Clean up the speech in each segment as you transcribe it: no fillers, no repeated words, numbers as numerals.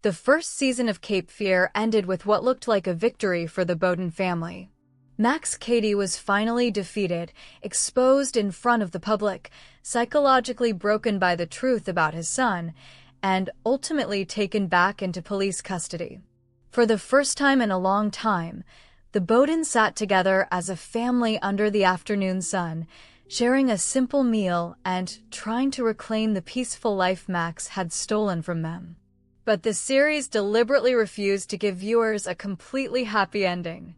The first season of Cape Fear ended with what looked like a victory for the Bowden family. Max Cady was finally defeated, exposed in front of the public, psychologically broken by the truth about his son, and ultimately taken back into police custody. For the first time in a long time, the Bowdens sat together as a family under the afternoon sun, sharing a simple meal and trying to reclaim the peaceful life Max had stolen from them. But the series deliberately refused to give viewers a completely happy ending.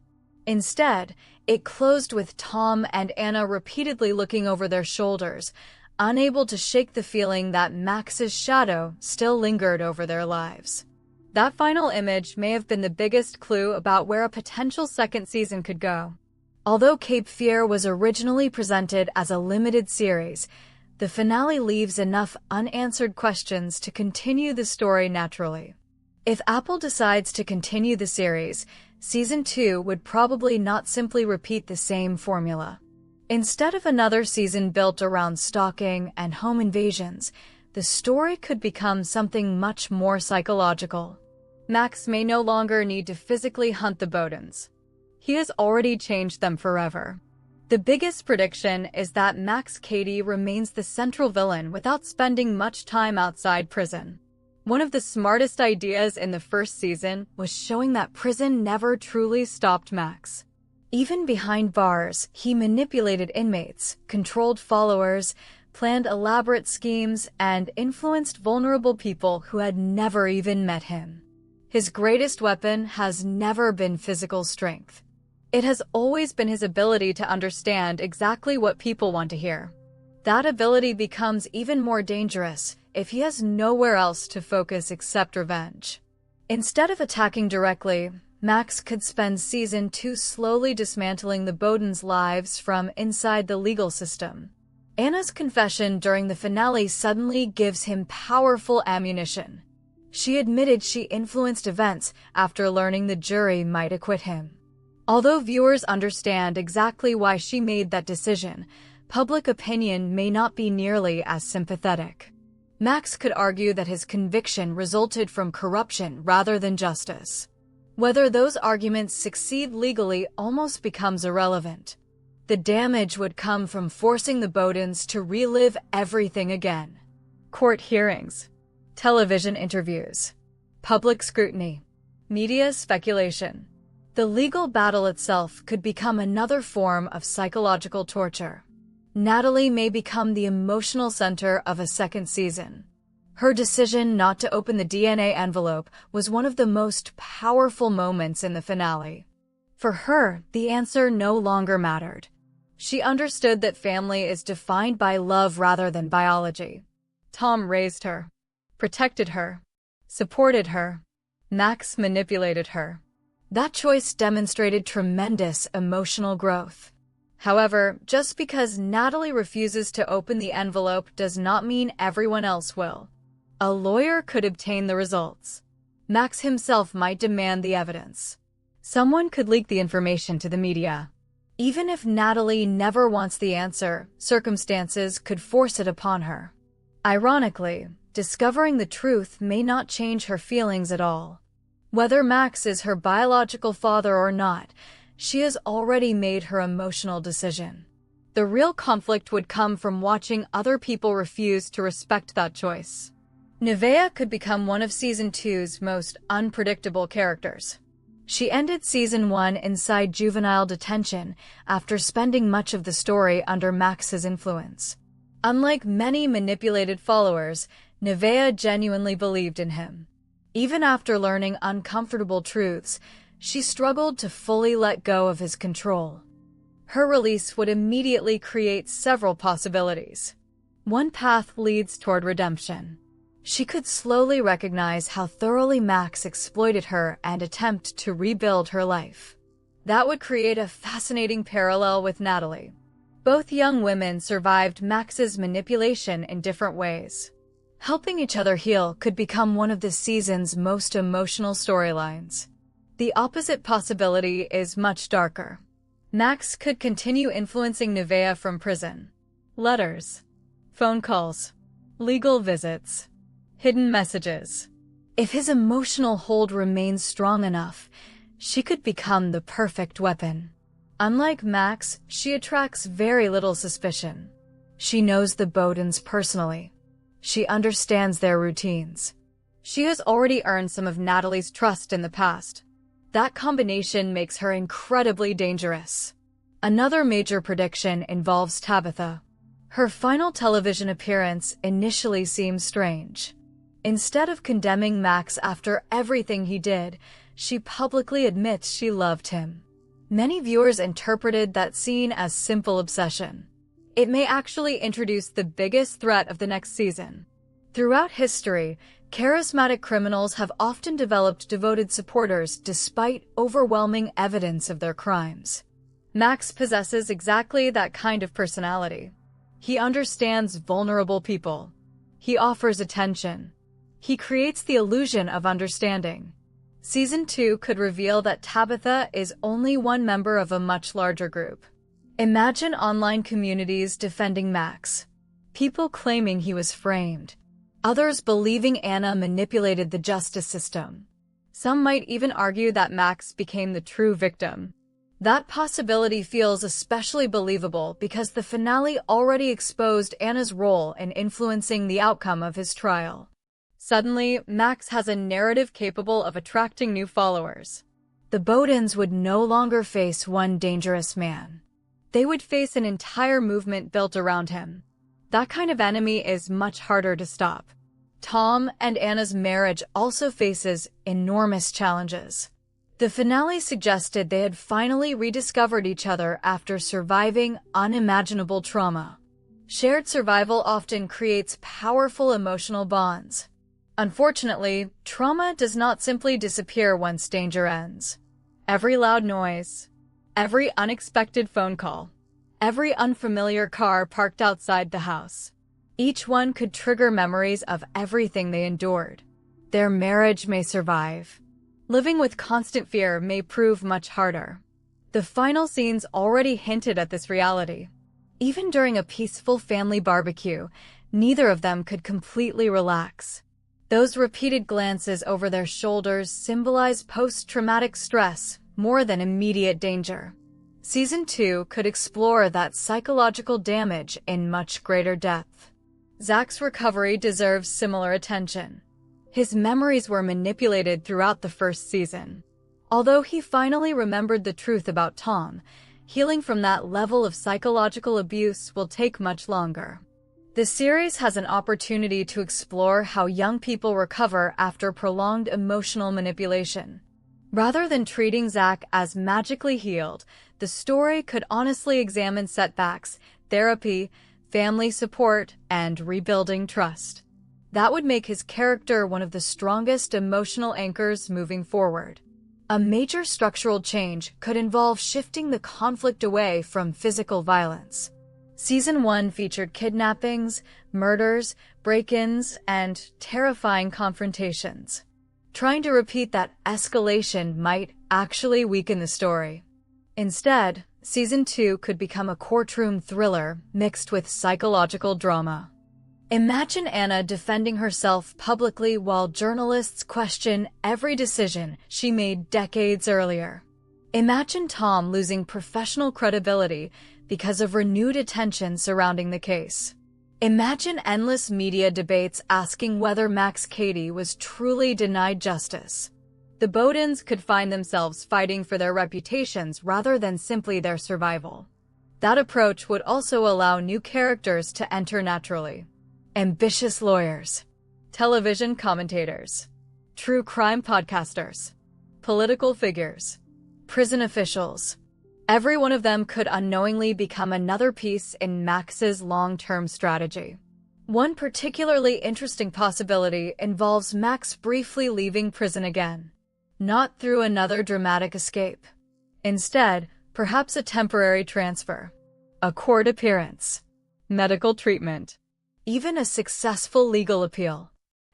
Instead, it closed with Tom and Anna repeatedly looking over their shoulders, unable to shake the feeling that Max's shadow still lingered over their lives. That final image may have been the biggest clue about where a potential second season could go. Although Cape Fear was originally presented as a limited series, the finale leaves enough unanswered questions to continue the story naturally. If Apple decides to continue the series, Season 2 would probably not simply repeat the same formula. Instead of another season built around stalking and home invasions, the story could become something much more psychological. Max may no longer need to physically hunt the Bowdens. He has already changed them forever. The biggest prediction is that Max Cady remains the central villain without spending much time outside prison. One of the smartest ideas in the first season was showing that prison never truly stopped Max. Even behind bars, he manipulated inmates, controlled followers, planned elaborate schemes, and influenced vulnerable people who had never even met him. His greatest weapon has never been physical strength. It has always been his ability to understand exactly what people want to hear. That ability becomes even more dangerous if he has nowhere else to focus except revenge. Instead of attacking directly, Max could spend Season 2 slowly dismantling the Bowdens' lives from inside the legal system. Anna's confession during the finale suddenly gives him powerful ammunition. She admitted she influenced events after learning the jury might acquit him. Although viewers understand exactly why she made that decision, public opinion may not be nearly as sympathetic. Max could argue that his conviction resulted from corruption rather than justice. Whether those arguments succeed legally almost becomes irrelevant. The damage would come from forcing the Bowdens to relive everything again. Court hearings, television interviews, public scrutiny, media speculation. The legal battle itself could become another form of psychological torture. Natalie may become the emotional center of a second season. Her decision not to open the DNA envelope was one of the most powerful moments in the finale. For her, the answer no longer mattered. She understood that family is defined by love rather than biology. Tom raised her, protected her, supported her. Max manipulated her. That choice demonstrated tremendous emotional growth. However, just because Natalie refuses to open the envelope does not mean everyone else will. A lawyer could obtain the results. Max himself might demand the evidence. Someone could leak the information to the media. Even if Natalie never wants the answer, circumstances could force it upon her. Ironically, discovering the truth may not change her feelings at all. Whether Max is her biological father or not, she has already made her emotional decision. The real conflict would come from watching other people refuse to respect that choice. Nevaeh could become one of Season 2's most unpredictable characters. She ended Season 1 inside juvenile detention after spending much of the story under Max's influence. Unlike many manipulated followers, Nevaeh genuinely believed in him. Even after learning uncomfortable truths, she struggled to fully let go of his control. Her release would immediately create several possibilities. One path leads toward redemption. She could slowly recognize how thoroughly Max exploited her and attempt to rebuild her life. That would create a fascinating parallel with Natalie. Both young women survived Max's manipulation in different ways. Helping each other heal could become one of the season's most emotional storylines. The opposite possibility is much darker. Max could continue influencing Nivea from prison. Letters, phone calls, legal visits, hidden messages. If his emotional hold remains strong enough, she could become the perfect weapon. Unlike Max, she attracts very little suspicion. She knows the Bowdens personally. She understands their routines. She has already earned some of Natalie's trust in the past. That combination makes her incredibly dangerous. Another major prediction involves Tabitha. Her final television appearance initially seems strange. Instead of condemning Max after everything he did, she publicly admits she loved him. Many viewers interpreted that scene as simple obsession. It may actually introduce the biggest threat of the next season. Throughout history, charismatic criminals have often developed devoted supporters despite overwhelming evidence of their crimes. Max possesses exactly that kind of personality. He understands vulnerable people. He offers attention. He creates the illusion of understanding. Season 2 could reveal that Tabitha is only one member of a much larger group. Imagine online communities defending Max. People claiming he was framed. Others believing Anna manipulated the justice system. Some might even argue that Max became the true victim. That possibility feels especially believable because the finale already exposed Anna's role in influencing the outcome of his trial. Suddenly, Max has a narrative capable of attracting new followers. The Bowdens would no longer face one dangerous man. They would face an entire movement built around him. That kind of enemy is much harder to stop. Tom and Anna's marriage also faces enormous challenges. The finale suggested they had finally rediscovered each other after surviving unimaginable trauma. Shared survival often creates powerful emotional bonds. Unfortunately, trauma does not simply disappear once danger ends. Every loud noise, every unexpected phone call, every unfamiliar car parked outside the house. Each one could trigger memories of everything they endured. Their marriage may survive. Living with constant fear may prove much harder. The final scenes already hinted at this reality. Even during a peaceful family barbecue, neither of them could completely relax. Those repeated glances over their shoulders symbolize post-traumatic stress more than immediate danger. Season 2 could explore that psychological damage in much greater depth. Zach's recovery deserves similar attention. His memories were manipulated throughout the first season. Although he finally remembered the truth about Tom, healing from that level of psychological abuse will take much longer. The series has an opportunity to explore how young people recover after prolonged emotional manipulation. Rather than treating Zach as magically healed, the story could honestly examine setbacks, therapy, family support, and rebuilding trust. That would make his character one of the strongest emotional anchors moving forward. A major structural change could involve shifting the conflict away from physical violence. Season 1 featured kidnappings, murders, break-ins, and terrifying confrontations. Trying to repeat that escalation might actually weaken the story. Instead, Season 2 could become a courtroom thriller mixed with psychological drama. Imagine Anna defending herself publicly while journalists question every decision she made decades earlier. Imagine Tom losing professional credibility because of renewed attention surrounding the case. Imagine endless media debates asking whether Max Cady was truly denied justice. The Bowdens could find themselves fighting for their reputations rather than simply their survival. That approach would also allow new characters to enter naturally. Ambitious lawyers, television commentators, true crime podcasters, political figures, prison officials. Every one of them could unknowingly become another piece in Max's long-term strategy. One particularly interesting possibility involves Max briefly leaving prison again. Not through another dramatic escape. Instead, perhaps a temporary transfer, a court appearance, medical treatment, even a successful legal appeal.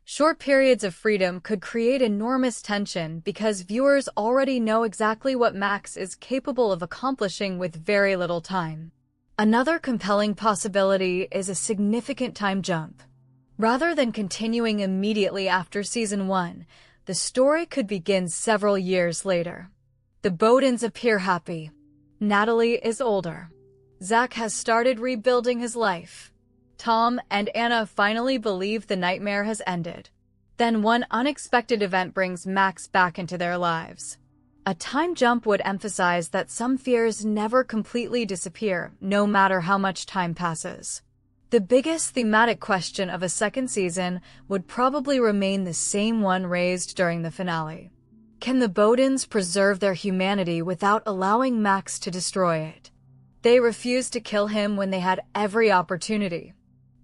Short periods of freedom could create enormous tension because viewers already know exactly what Max is capable of accomplishing with very little time. Another compelling possibility is a significant time jump. Rather than continuing immediately after season 1, the story could begin several years later. The Bowdens appear happy. Natalie is older. Zach has started rebuilding his life. Tom and Anna finally believe the nightmare has ended. Then one unexpected event brings Max back into their lives. A time jump would emphasize that some fears never completely disappear, no matter how much time passes. The biggest thematic question of a second season would probably remain the same one raised during the finale. Can the Bowdens preserve their humanity without allowing Max to destroy it? They refused to kill him when they had every opportunity.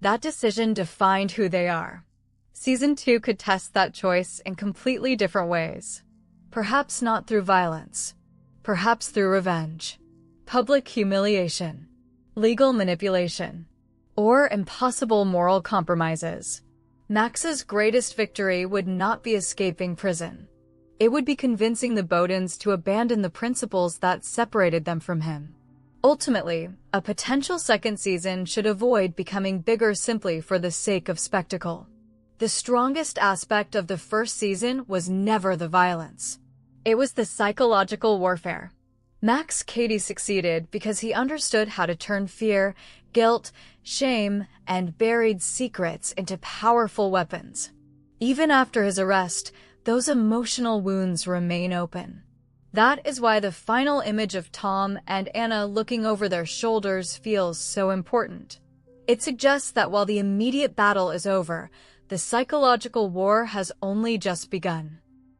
That decision defined who they are. Season 2 could test that choice in completely different ways. Perhaps not through violence. Perhaps through revenge. Public humiliation. Legal manipulation. Or impossible moral compromises. Max's greatest victory would not be escaping prison. It would be convincing the Bowdens to abandon the principles that separated them from him. Ultimately, a potential second season should avoid becoming bigger simply for the sake of spectacle. The strongest aspect of the first season was never the violence. It was the psychological warfare. Max Cady succeeded because he understood how to turn fear, guilt, shame, and buried secrets into powerful weapons. Even after his arrest, those emotional wounds remain open. That is why the final image of Tom and Anna looking over their shoulders feels so important. It suggests that while the immediate battle is over, the psychological war has only just begun.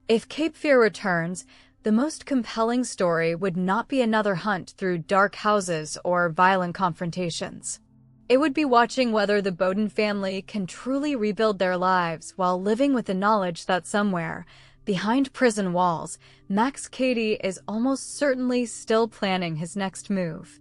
If Cape Fear returns, the most compelling story would not be another hunt through dark houses or violent confrontations. It would be watching whether the Bowden family can truly rebuild their lives while living with the knowledge that somewhere, behind prison walls, Max Cady is almost certainly still planning his next move.